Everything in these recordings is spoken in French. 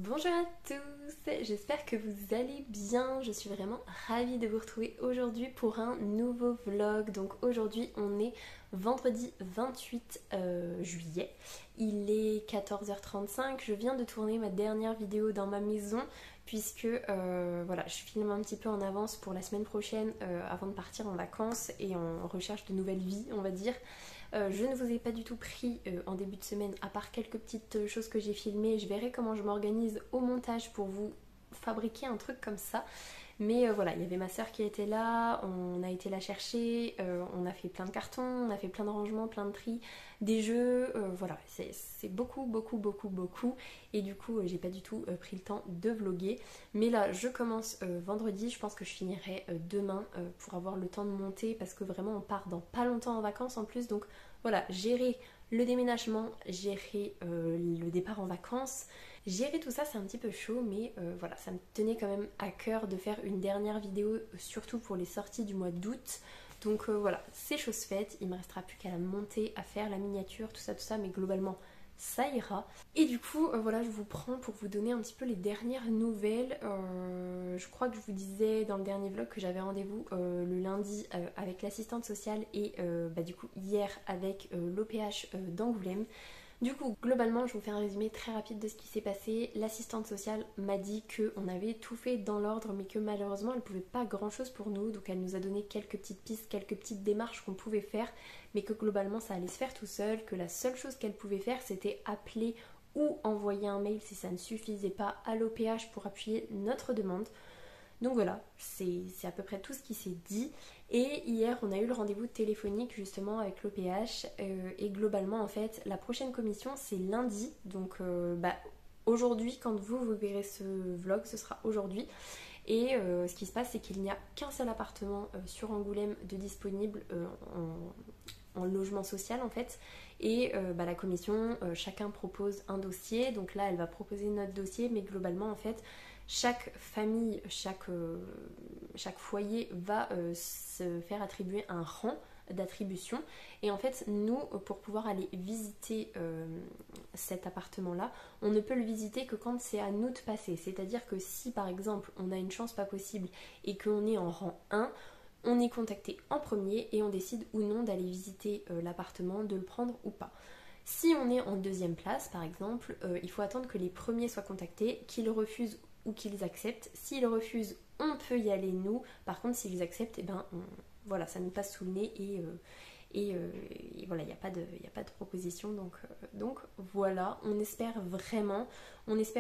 Bonjour à tous, j'espère que vous allez bien, je suis vraiment ravie de vous retrouver aujourd'hui pour un nouveau vlog. Donc aujourd'hui on est vendredi 28 juillet, il est 14h35, je viens de tourner ma dernière vidéo dans ma maison puisque voilà, je filme un petit peu en avance pour la semaine prochaine avant de partir en vacances et en recherche de nouvelles vies on va dire. Je ne vous ai pas du tout pris en début de semaine, à part quelques petites choses que j'ai filmées. Je verrai comment je m'organise au montage pour vous fabriquer un truc comme ça. Mais voilà, il y avait ma soeur qui était là, on a été la chercher, on a fait plein de cartons, on a fait plein de rangements, plein de tri, des jeux, voilà, c'est beaucoup. Et du coup, j'ai pas du tout pris le temps de vlogger. Mais là, je commence vendredi, je pense que je finirai demain pour avoir le temps de monter parce que vraiment on part dans pas longtemps en vacances en plus. Donc voilà, gérer le déménagement, gérer le départ en vacances. Gérer tout ça c'est un petit peu chaud mais voilà, ça me tenait quand même à cœur de faire une dernière vidéo surtout pour les sorties du mois d'août. Donc voilà, c'est chose faite, il me restera plus qu'à la monter, à faire la miniature, tout ça, mais globalement ça ira. Et du coup voilà, je vous prends pour vous donner un petit peu les dernières nouvelles. Je crois que je vous disais dans le dernier vlog que j'avais rendez-vous le lundi avec l'assistante sociale et du coup hier avec l'OPH d'Angoulême. Du coup, globalement, je vous fais un résumé très rapide de ce qui s'est passé. L'assistante sociale m'a dit qu'on avait tout fait dans l'ordre, mais que malheureusement, elle ne pouvait pas grand-chose pour nous. Donc, elle nous a donné quelques petites pistes, quelques petites démarches qu'on pouvait faire, mais que globalement, ça allait se faire tout seul. Que la seule chose qu'elle pouvait faire, c'était appeler ou envoyer un mail si ça ne suffisait pas à l'OPH pour appuyer notre demande. Donc voilà, c'est à peu près tout ce qui s'est dit. Et hier, on a eu le rendez-vous téléphonique justement avec l'OPH. Et globalement, en fait, la prochaine commission, c'est lundi. Donc aujourd'hui, quand vous verrez ce vlog, ce sera aujourd'hui. Et ce qui se passe, c'est qu'il n'y a qu'un seul appartement sur Angoulême de disponible en logement social en fait. Et la commission, chacun propose un dossier. Donc là, elle va proposer notre dossier, mais globalement, en fait, chaque famille, chaque foyer va se faire attribuer un rang d'attribution. Et en fait, nous, pour pouvoir aller visiter cet appartement-là, on ne peut le visiter que quand c'est à nous de passer. C'est-à-dire que si, par exemple, on a une chance pas possible et qu'on est en rang 1, on est contacté en premier et on décide ou non d'aller visiter l'appartement, de le prendre ou pas. Si on est en deuxième place, par exemple, il faut attendre que les premiers soient contactés, qu'ils refusent ou qu'ils acceptent. S'ils refusent, on peut y aller nous. Par contre, s'ils acceptent, voilà, ça nous passe sous le nez et voilà, il n'y a pas de proposition. Donc voilà, on espère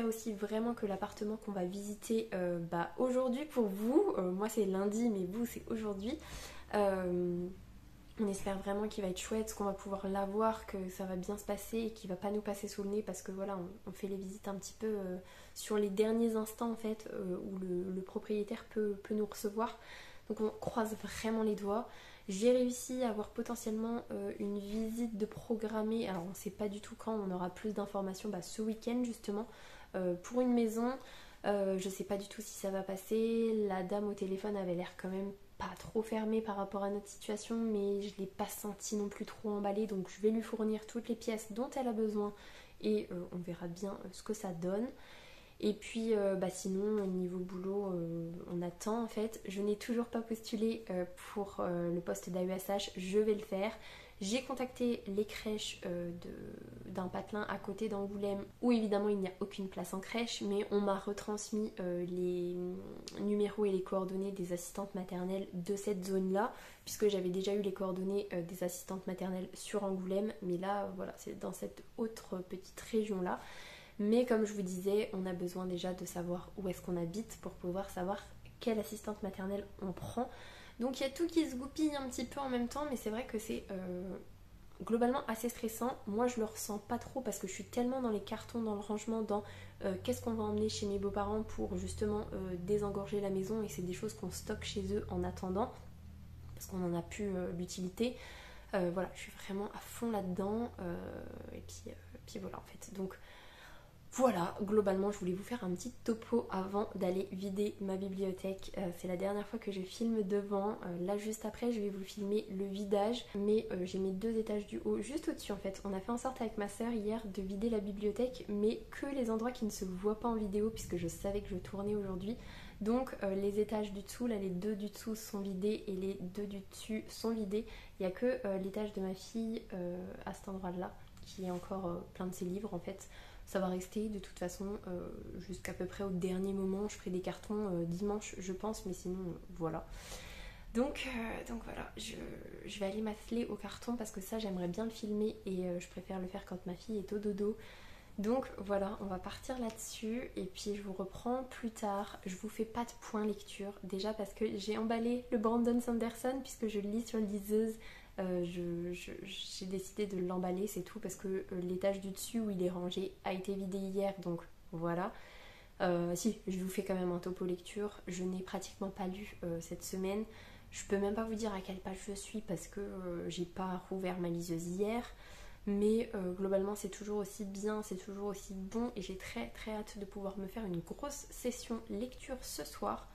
aussi vraiment que l'appartement qu'on va visiter aujourd'hui pour vous, moi c'est lundi, mais vous c'est aujourd'hui. On espère vraiment qu'il va être chouette, qu'on va pouvoir l'avoir, que ça va bien se passer et qu'il va pas nous passer sous le nez parce que voilà, on fait les visites un petit peu sur les derniers instants en fait où le propriétaire peut nous recevoir. Donc on croise vraiment les doigts. J'ai réussi à avoir potentiellement une visite de programmée, alors on ne sait pas du tout quand, on aura plus d'informations ce week-end justement, pour une maison. Je sais pas du tout si ça va passer. La dame au téléphone avait l'air quand même pas trop fermée par rapport à notre situation, mais je l'ai pas senti non plus trop emballée, donc je vais lui fournir toutes les pièces dont elle a besoin et on verra bien ce que ça donne. Et puis sinon au niveau boulot on attend en fait. Je n'ai toujours pas postulé pour le poste d'AESH, je vais le faire. J'ai contacté les crèches d'un patelin à côté d'Angoulême où évidemment il n'y a aucune place en crèche, mais on m'a retransmis les numéros et les coordonnées des assistantes maternelles de cette zone là, puisque j'avais déjà eu les coordonnées des assistantes maternelles sur Angoulême, mais là voilà, c'est dans cette autre petite région là. Mais comme je vous disais, on a besoin déjà de savoir où est-ce qu'on habite pour pouvoir savoir quelle assistante maternelle on prend. Donc il y a tout qui se goupille un petit peu en même temps, mais c'est vrai que c'est globalement assez stressant. Moi je le ressens pas trop parce que je suis tellement dans les cartons, dans le rangement, dans qu'est-ce qu'on va emmener chez mes beaux-parents pour justement désengorger la maison, et c'est des choses qu'on stocke chez eux en attendant parce qu'on n'en a plus l'utilité. Voilà, je suis vraiment à fond là-dedans et puis voilà en fait. Donc Voilà, globalement je voulais vous faire un petit topo avant d'aller vider ma bibliothèque. C'est la dernière fois que je filme devant. Là juste après je vais vous filmer le vidage. Mais j'ai mis 2 étages du haut, juste au-dessus en fait. On a fait en sorte avec ma soeur hier de vider la bibliothèque, mais que les endroits qui ne se voient pas en vidéo puisque je savais que je tournais aujourd'hui. Donc les étages du dessous, là les 2 du dessous sont vidés et les 2 du dessus sont vidés. Il n'y a que l'étage de ma fille à cet endroit-là qui est encore plein de ses livres en fait. Ça va rester de toute façon jusqu'à peu près au dernier moment. Je ferai des cartons dimanche je pense, mais sinon voilà. Donc voilà, je vais aller m'atteler au carton parce que ça j'aimerais bien le filmer et je préfère le faire quand ma fille est au dodo. Donc voilà, on va partir là-dessus et puis je vous reprends plus tard. Je vous fais pas de point lecture, déjà parce que j'ai emballé le Brandon Sanderson puisque je le lis sur liseuse. J'ai décidé de l'emballer, c'est tout, parce que l'étage du dessus où il est rangé a été vidé hier, donc voilà. Si, je vous fais quand même un topo lecture. Je n'ai pratiquement pas lu cette semaine. Je peux même pas vous dire à quelle page je suis parce que j'ai pas rouvert ma liseuse hier. Mais globalement c'est toujours aussi bien, c'est toujours aussi bon et j'ai très très hâte de pouvoir me faire une grosse session lecture ce soir.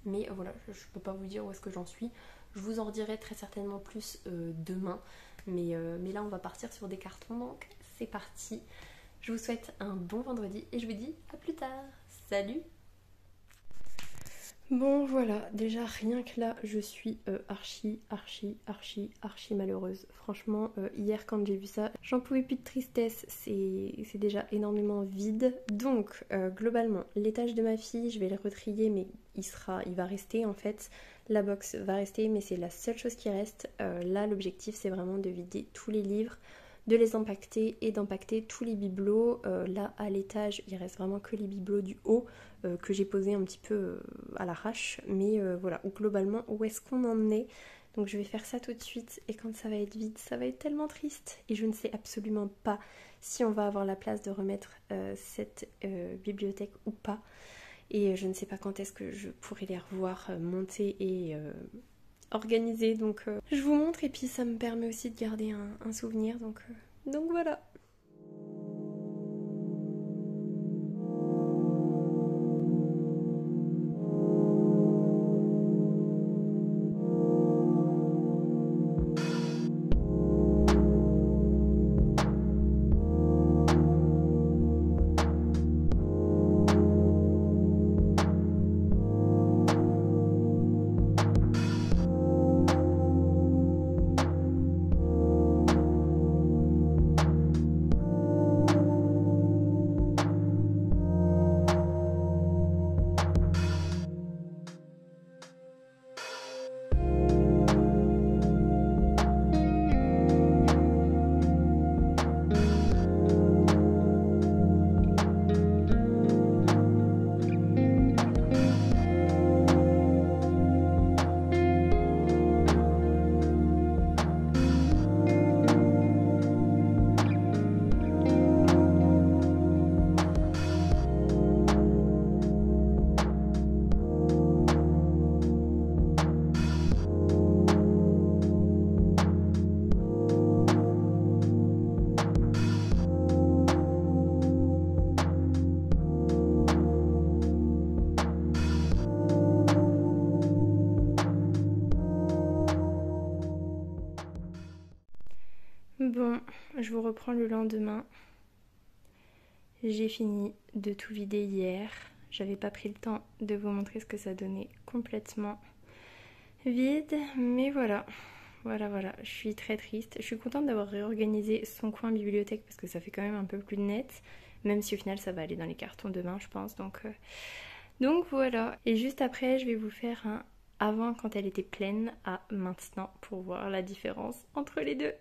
Mais voilà, je peux pas vous dire où est-ce que j'en suis. Je vous en redirai très certainement plus demain. Mais là on va partir sur des cartons, donc c'est parti. Je vous souhaite un bon vendredi et je vous dis à plus tard. Salut! Bon voilà, déjà rien que là je suis archi malheureuse. Franchement hier quand j'ai vu ça, j'en pouvais plus de tristesse, c'est déjà énormément vide. Donc globalement l'étage de ma fille je vais le retrier mais il va rester en fait. La box va rester mais c'est la seule chose qui reste. Là l'objectif c'est vraiment de vider tous les livres, de les empaqueter et d'empaqueter tous les bibelots. Là à l'étage il reste vraiment que les bibelots du haut que j'ai posé un petit peu à l'arrache, mais voilà, globalement où est-ce qu'on en est. Donc je vais faire ça tout de suite et quand ça va être vide ça va être tellement triste et je ne sais absolument pas si on va avoir la place de remettre cette bibliothèque ou pas, et je ne sais pas quand est-ce que je pourrai les revoir monter et organiser, donc je vous montre et puis ça me permet aussi de garder un souvenir, donc voilà. Bon, je vous reprends le lendemain. J'ai fini de tout vider hier. J'avais pas pris le temps de vous montrer ce que ça donnait complètement vide, mais voilà. Voilà, je suis très triste. Je suis contente d'avoir réorganisé son coin bibliothèque parce que ça fait quand même un peu plus net, même si au final ça va aller dans les cartons demain, je pense. Donc voilà. Et juste après, je vais vous faire un avant quand elle était pleine à maintenant pour voir la différence entre les deux.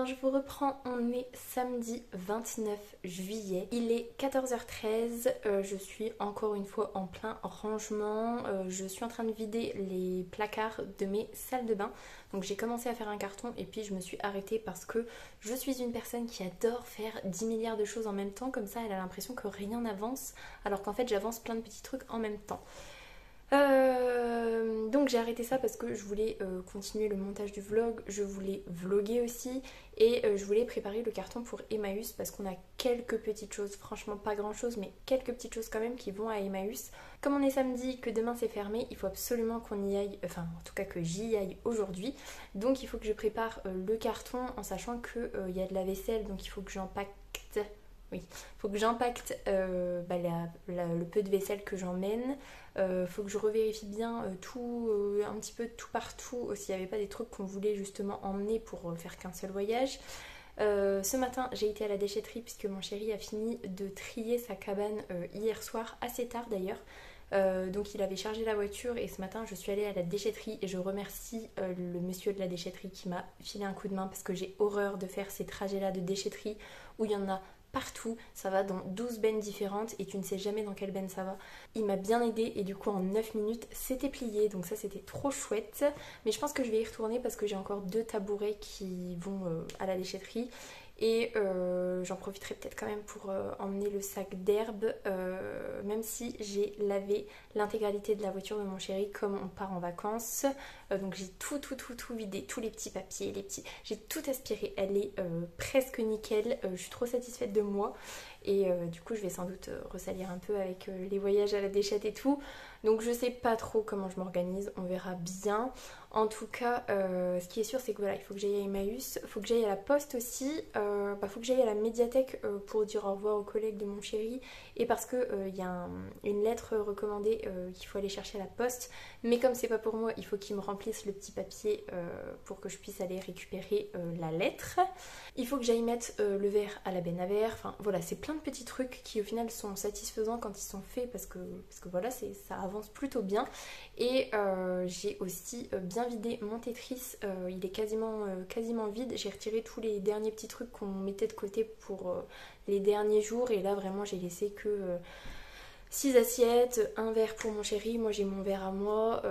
Alors je vous reprends, on est samedi 29 juillet, il est 14h13, je suis encore une fois en plein rangement, je suis en train de vider les placards de mes salles de bain. Donc j'ai commencé à faire un carton et puis je me suis arrêtée parce que je suis une personne qui adore faire 10 milliards de choses en même temps, comme ça elle a l'impression que rien n'avance alors qu'en fait j'avance plein de petits trucs en même temps. Donc j'ai arrêté ça parce que je voulais continuer le montage du vlog, je voulais vlogger aussi et je voulais préparer le carton pour Emmaüs parce qu'on a quelques petites choses, franchement pas grand chose mais quelques petites choses quand même qui vont à Emmaüs. Comme on est samedi, que demain c'est fermé, il faut absolument qu'on y aille, enfin en tout cas que j'y aille aujourd'hui. Donc il faut que je prépare le carton en sachant qu'il y a de la vaisselle donc il faut que j'empacte. Oui, faut que j'impacte le peu de vaisselle que j'emmène. Faut que je revérifie bien tout, un petit peu tout partout, s'il n'y avait pas des trucs qu'on voulait justement emmener pour faire qu'un seul voyage. Ce matin, j'ai été à la déchetterie puisque mon chéri a fini de trier sa cabane hier soir, assez tard d'ailleurs. Donc il avait chargé la voiture et ce matin je suis allée à la déchetterie et je remercie le monsieur de la déchetterie qui m'a filé un coup de main parce que j'ai horreur de faire ces trajets là de déchetterie où il y en a partout, ça va dans 12 bennes différentes et tu ne sais jamais dans quelle benne ça va. Il m'a bien aidé et du coup en 9 minutes c'était plié, donc ça c'était trop chouette. Mais je pense que je vais y retourner parce que j'ai encore 2 tabourets qui vont à la déchetterie. Et j'en profiterai peut-être quand même pour emmener le sac d'herbe, même si j'ai lavé l'intégralité de la voiture de mon chéri comme on part en vacances. Donc j'ai tout vidé, tous les petits papiers, j'ai tout aspiré. Elle est presque nickel, je suis trop satisfaite de moi. Et du coup je vais sans doute ressalir un peu avec les voyages à la déchette et tout. Donc je sais pas trop comment je m'organise, on verra bien. En tout cas, ce qui est sûr, c'est que voilà, il faut que j'aille à Emmaüs, il faut que j'aille à la poste aussi, il faut que j'aille à la médiathèque pour dire au revoir aux collègues de mon chéri et parce que il y a une lettre recommandée qu'il faut aller chercher à la poste. Mais comme c'est pas pour moi, il faut qu'ils me remplissent le petit papier pour que je puisse aller récupérer la lettre. Il faut que j'aille mettre le verre à la benne à verre. Enfin voilà, c'est plein de petits trucs qui au final sont satisfaisants quand ils sont faits parce que voilà, ça avance plutôt bien. Et j'ai aussi bien vidé mon Tetris, il est quasiment vide. J'ai retiré tous les derniers petits trucs qu'on mettait de côté pour les derniers jours et là vraiment j'ai laissé que 6 assiettes, un verre pour mon chéri, moi j'ai mon verre à moi,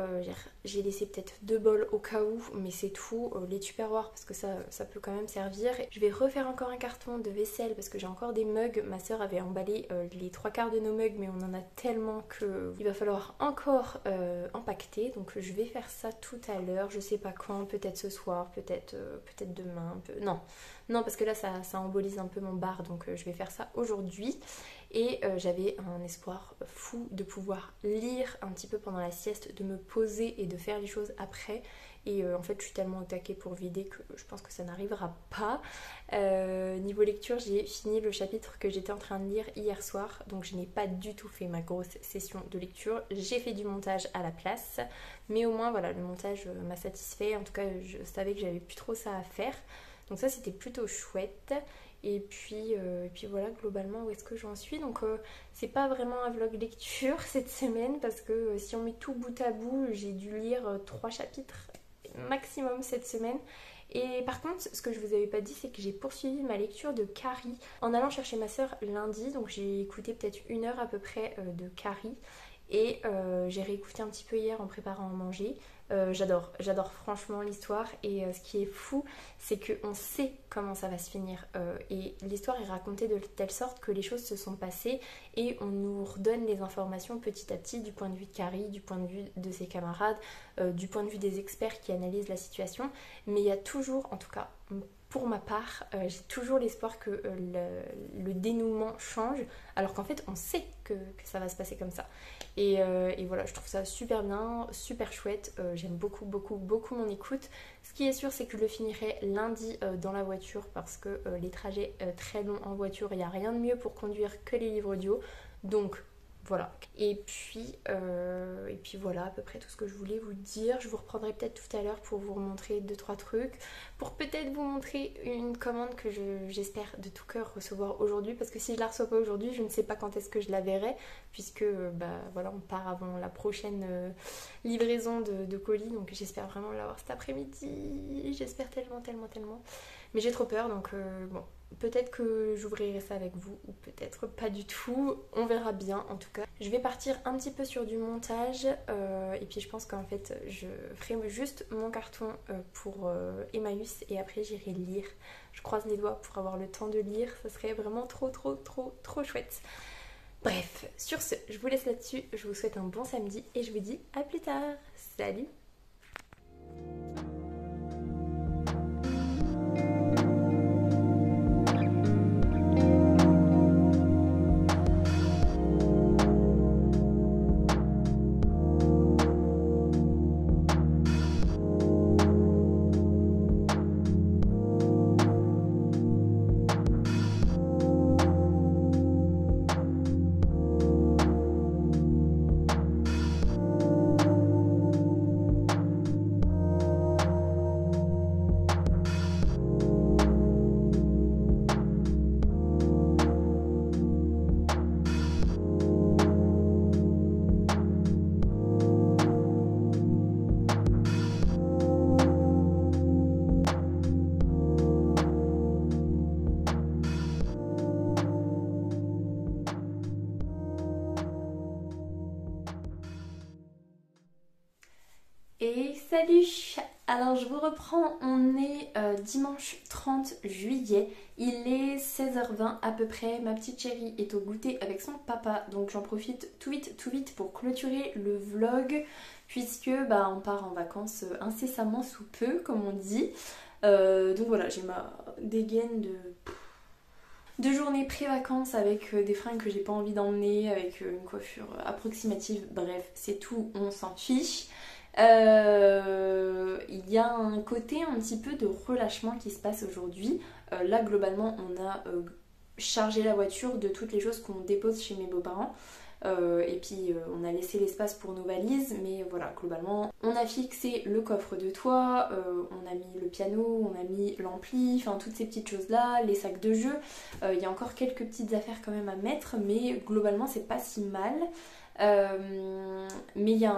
j'ai laissé peut-être 2 bols au cas où, mais c'est tout, les tupperwares parce que ça peut quand même servir. Je vais refaire encore un carton de vaisselle parce que j'ai encore des mugs, ma soeur avait emballé les 3/4 de nos mugs mais on en a tellement qu'il va falloir encore empaqueter, donc je vais faire ça tout à l'heure, je sais pas quand, peut-être ce soir, peut-être demain, non parce que là ça embolise un peu mon bar donc je vais faire ça aujourd'hui. Et j'avais un espoir fou de pouvoir lire un petit peu pendant la sieste, de me poser et de faire les choses après. Et en fait je suis tellement au taquet pour vider que je pense que ça n'arrivera pas. Niveau lecture, j'ai fini le chapitre que j'étais en train de lire hier soir. Donc je n'ai pas du tout fait ma grosse session de lecture. J'ai fait du montage à la place. Mais au moins voilà, le montage m'a satisfait. En tout cas je savais que j'avais plus trop ça à faire. Donc ça c'était plutôt chouette. Et puis voilà globalement où est-ce que j'en suis. Donc c'est pas vraiment un vlog lecture cette semaine parce que si on met tout bout à bout, j'ai dû lire 3 chapitres maximum cette semaine. Et par contre, ce que je vous avais pas dit, c'est que j'ai poursuivi ma lecture de Carrie en allant chercher ma soeur lundi. Donc j'ai écouté peut-être 1 heure à peu près de Carrie. Et j'ai réécouté un petit peu hier en préparant à manger. J'adore franchement l'histoire et ce qui est fou c'est qu'on sait comment ça va se finir et l'histoire est racontée de telle sorte que les choses se sont passées et on nous redonne les informations petit à petit du point de vue de Carrie, du point de vue de ses camarades, du point de vue des experts qui analysent la situation, mais il y a toujours, en tout cas pour ma part, j'ai toujours l'espoir que le dénouement change alors qu'en fait on sait que ça va se passer comme ça. Et voilà, je trouve ça super bien, super chouette, j'aime beaucoup mon écoute. Ce qui est sûr c'est que je le finirai lundi dans la voiture parce que les trajets très longs en voiture, il n'y a rien de mieux pour conduire que les livres audio. Donc voilà. Et puis voilà à peu près tout ce que je voulais vous dire. Je vous reprendrai peut-être tout à l'heure pour vous montrer 2-3 trucs. Pour peut-être vous montrer une commande que j'espère de tout cœur recevoir aujourd'hui. Parce que si je la reçois pas aujourd'hui, je ne sais pas quand est-ce que je la verrai. Puisque voilà, on part avant la prochaine livraison de colis. Donc j'espère vraiment l'avoir cet après-midi. J'espère tellement. Mais j'ai trop peur, donc bon, peut-être que j'ouvrirai ça avec vous ou peut-être pas du tout, on verra bien en tout cas. Je vais partir un petit peu sur du montage et puis je pense qu'en fait je ferai juste mon carton pour Emmaüs et après j'irai lire. Je croise les doigts pour avoir le temps de lire, ça serait vraiment trop chouette. Bref, sur ce, je vous laisse là-dessus, je vous souhaite un bon samedi et je vous dis à plus tard. Salut! Et salut! Alors je vous reprends, on est dimanche 30 juillet, il est 16h20 à peu près, ma petite chérie est au goûter avec son papa, donc j'en profite tout vite pour clôturer le vlog, puisque bah, on part en vacances incessamment sous peu, comme on dit. Donc voilà, j'ai ma dégaine de journées pré-vacances avec des fringues que j'ai pas envie d'emmener, avec une coiffure approximative, bref, c'est tout, on s'en fiche. Il y a un côté un petit peu de relâchement qui se passe aujourd'hui. Là globalement on a chargé la voiture de toutes les choses qu'on dépose chez mes beaux-parents. Et puis on a laissé l'espace pour nos valises, mais voilà, globalement on a fixé le coffre de toit, on a mis le piano, on a mis l'ampli, enfin toutes ces petites choses là, les sacs de jeu. Il y a encore quelques petites affaires quand même à mettre, mais globalement c'est pas si mal. Mais il y a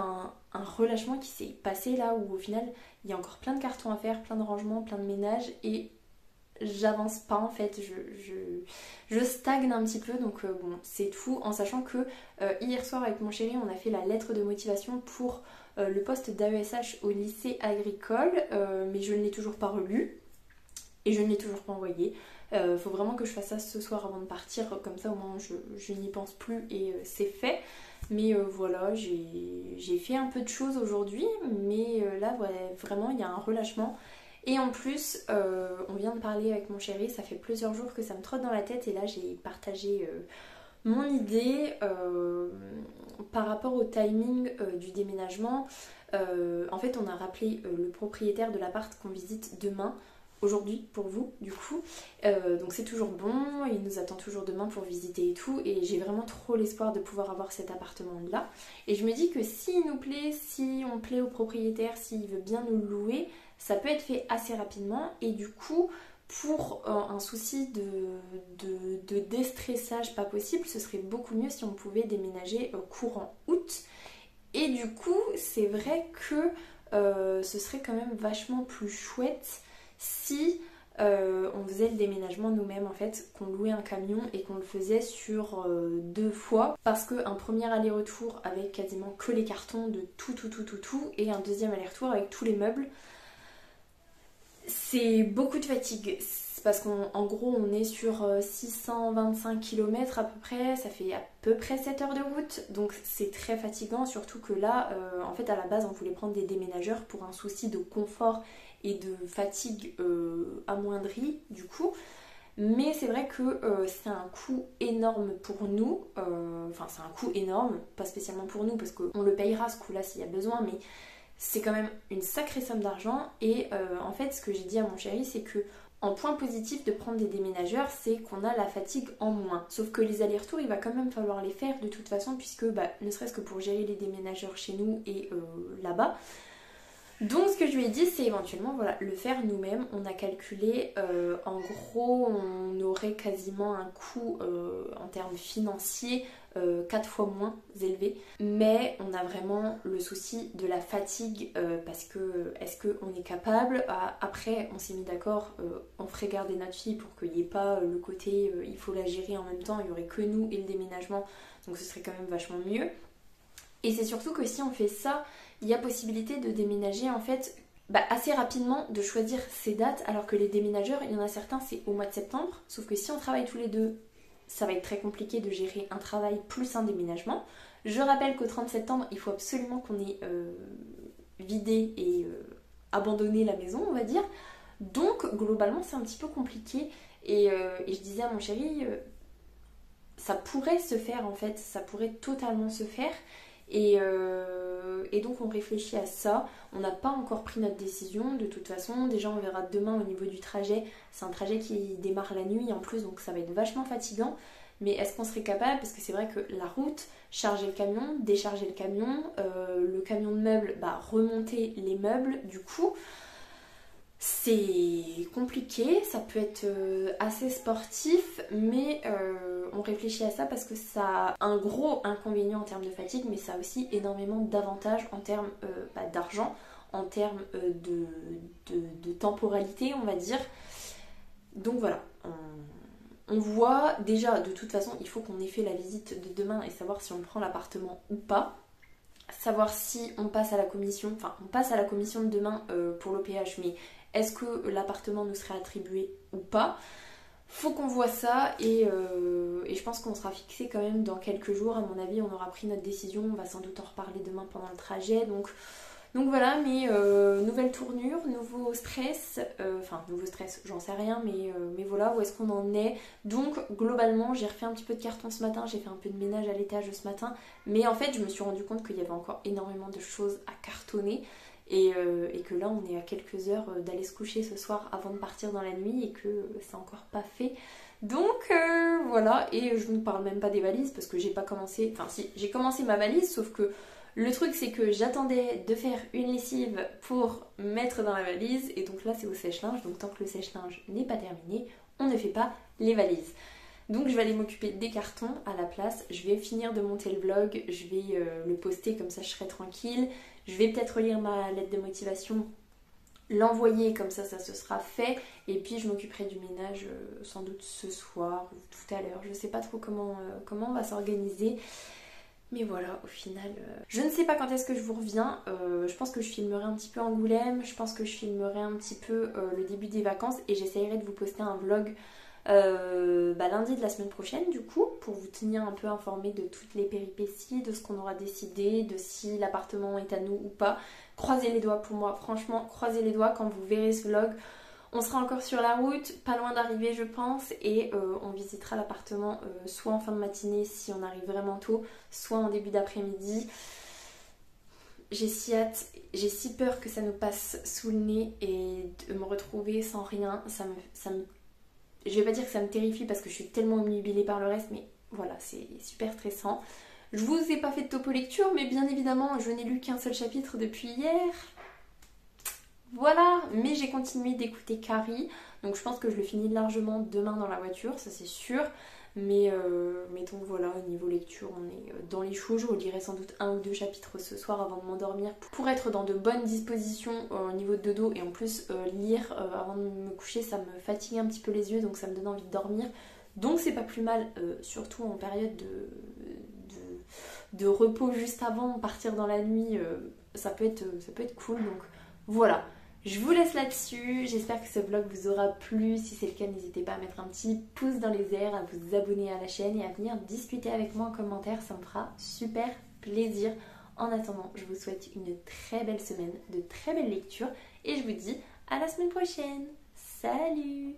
un relâchement qui s'est passé là où au final il y a encore plein de cartons à faire, plein de rangements, plein de ménage et j'avance pas en fait, je stagne un petit peu, donc bon c'est tout, en sachant que hier soir avec mon chéri on a fait la lettre de motivation pour le poste d'AESH au lycée agricole, mais je ne l'ai toujours pas relu et je ne l'ai toujours pas envoyé. Faut vraiment que je fasse ça ce soir avant de partir, comme ça au moins je n'y pense plus et c'est fait. Mais voilà, j'ai fait un peu de choses aujourd'hui, mais là ouais, vraiment il y a un relâchement. Et en plus, on vient de parler avec mon chéri, ça fait plusieurs jours que ça me trotte dans la tête et là j'ai partagé mon idée par rapport au timing du déménagement. En fait on a rappelé le propriétaire de l'appart qu'on visite demain, aujourd'hui pour vous du coup, donc c'est toujours bon, il nous attend toujours demain pour visiter et tout, et j'ai vraiment trop l'espoir de pouvoir avoir cet appartement là, et je me dis que s'il nous plaît, si on plaît au propriétaire, s'il veut bien nous le louer, ça peut être fait assez rapidement, et du coup pour un souci de déstressage pas possible, ce serait beaucoup mieux si on pouvait déménager courant août, et du coup c'est vrai que ce serait quand même vachement plus chouette si on faisait le déménagement nous-mêmes en fait, qu'on louait un camion et qu'on le faisait sur 2 fois, parce qu'un premier aller-retour avec quasiment que les cartons de tout et un deuxième aller-retour avec tous les meubles, c'est beaucoup de fatigue. Parce qu'en gros on est sur 625 km à peu près, ça fait à peu près 7 heures de route, donc c'est très fatigant, surtout que là en fait à la base on voulait prendre des déménageurs pour un souci de confort et de fatigue amoindrie du coup, mais c'est vrai que c'est un coût énorme pour nous, enfin c'est un coût énorme, pas spécialement pour nous parce qu'on le payera ce coût là s'il y a besoin, mais c'est quand même une sacrée somme d'argent. Et en fait ce que j'ai dit à mon chéri c'est que en point positif de prendre des déménageurs, c'est qu'on a la fatigue en moins. Sauf que les allers-retours, il va quand même falloir les faire de toute façon, puisque bah, ne serait-ce que pour gérer les déménageurs chez nous et là-bas. Donc ce que je lui ai dit, c'est éventuellement voilà, le faire nous-mêmes. On a calculé, en gros, on aurait quasiment un coût en termes financiers 4 fois moins élevé, mais on a vraiment le souci de la fatigue parce que est-ce qu'on est capable, après on s'est mis d'accord, on ferait garder notre fille pour qu'il n'y ait pas le côté il faut la gérer en même temps, il n'y aurait que nous et le déménagement, donc ce serait quand même vachement mieux. Et c'est surtout que si on fait ça, il y a possibilité de déménager en fait assez rapidement, de choisir ses dates, alors que les déménageurs, il y en a certains c'est au mois de septembre, sauf que si on travaille tous les deux, ça va être très compliqué de gérer un travail plus un déménagement. Je rappelle qu'au 30 septembre, il faut absolument qu'on ait vidé et abandonné la maison, on va dire. Donc, globalement, c'est un petit peu compliqué. Et je disais à mon chéri, ça pourrait se faire en fait, ça pourrait totalement se faire. Et donc on réfléchit à ça. On n'a pas encore pris notre décision de toute façon. Déjà on verra demain au niveau du trajet. C'est un trajet qui démarre la nuit en plus, donc ça va être vachement fatigant. Mais est-ce qu'on serait capable? Parce que c'est vrai que la route, charger le camion, décharger le camion de meubles, remonter les meubles, du coup c'est compliqué, ça peut être assez sportif, mais on réfléchit à ça parce que ça a un gros inconvénient en termes de fatigue, mais ça a aussi énormément d'avantages en termes d'argent, en termes de temporalité, on va dire. Donc voilà, on voit déjà, de toute façon, il faut qu'on ait fait la visite de demain et savoir si on prend l'appartement ou pas. Savoir si on passe à la commission, on passe à la commission de demain pour l'OPH, mais est-ce que l'appartement nous serait attribué ou pas? Faut qu'on voit ça et je pense qu'on sera fixé quand même dans quelques jours. À mon avis, on aura pris notre décision. On va sans doute en reparler demain pendant le trajet. Donc voilà, mais nouvelle tournure, nouveau stress. Nouveau stress, j'en sais rien, mais voilà, où est-ce qu'on en est? Donc globalement, j'ai refait un petit peu de carton ce matin. J'ai fait un peu de ménage à l'étage ce matin. Mais en fait, je me suis rendu compte qu'il y avait encore énormément de choses à cartonner. Et que là on est à quelques heures d'aller se coucher ce soir avant de partir dans la nuit et que c'est encore pas fait. Donc voilà, et je ne parle même pas des valises parce que j'ai pas commencé, si j'ai commencé ma valise, sauf que le truc c'est que j'attendais de faire une lessive pour mettre dans la valise et donc là c'est au sèche-linge, donc tant que le sèche-linge n'est pas terminé, on ne fait pas les valises. Donc je vais aller m'occuper des cartons à la place, je vais finir de monter le vlog, je vais le poster comme ça je serai tranquille, je vais peut-être relire ma lettre de motivation, l'envoyer comme ça se sera fait et puis je m'occuperai du ménage sans doute ce soir ou tout à l'heure, je sais pas trop comment on va s'organiser. Mais voilà, au final, je ne sais pas quand est-ce que je vous reviens. Je pense que je filmerai un petit peu Angoulême, je pense que je filmerai un petit peu le début des vacances et j'essayerai de vous poster un vlog lundi de la semaine prochaine du coup, pour vous tenir un peu informé de toutes les péripéties, de ce qu'on aura décidé, de si l'appartement est à nous ou pas. Croisez les doigts pour moi, franchement, croisez les doigts quand vous verrez ce vlog. On sera encore sur la route, pas loin d'arriver je pense, et on visitera l'appartement soit en fin de matinée si on arrive vraiment tôt, soit en début d'après-midi. J'ai si hâte, j'ai si peur que ça nous passe sous le nez et de me retrouver sans rien, ça me je vais pas dire que ça me terrifie parce que je suis tellement omnubilée par le reste, mais voilà, c'est super stressant. Je vous ai pas fait de topo lecture, mais bien évidemment, je n'ai lu qu'un seul chapitre depuis hier. Voilà, mais j'ai continué d'écouter Carrie, donc je pense que je le finis largement demain dans la voiture, ça c'est sûr. Mais donc voilà, au niveau lecture, on est dans les choux. Je relirai sans doute 1 ou 2 chapitres ce soir avant de m'endormir pour être dans de bonnes dispositions au niveau de dos. Et en plus, lire avant de me coucher, ça me fatigue un petit peu les yeux, donc ça me donne envie de dormir. Donc c'est pas plus mal, surtout en période de repos juste avant, partir dans la nuit, ça peut être cool. Donc voilà. Je vous laisse là-dessus, j'espère que ce vlog vous aura plu, si c'est le cas n'hésitez pas à mettre un petit pouce dans les airs, à vous abonner à la chaîne et à venir discuter avec moi en commentaire, ça me fera super plaisir. En attendant, je vous souhaite une très belle semaine, de très belles lectures et je vous dis à la semaine prochaine. Salut!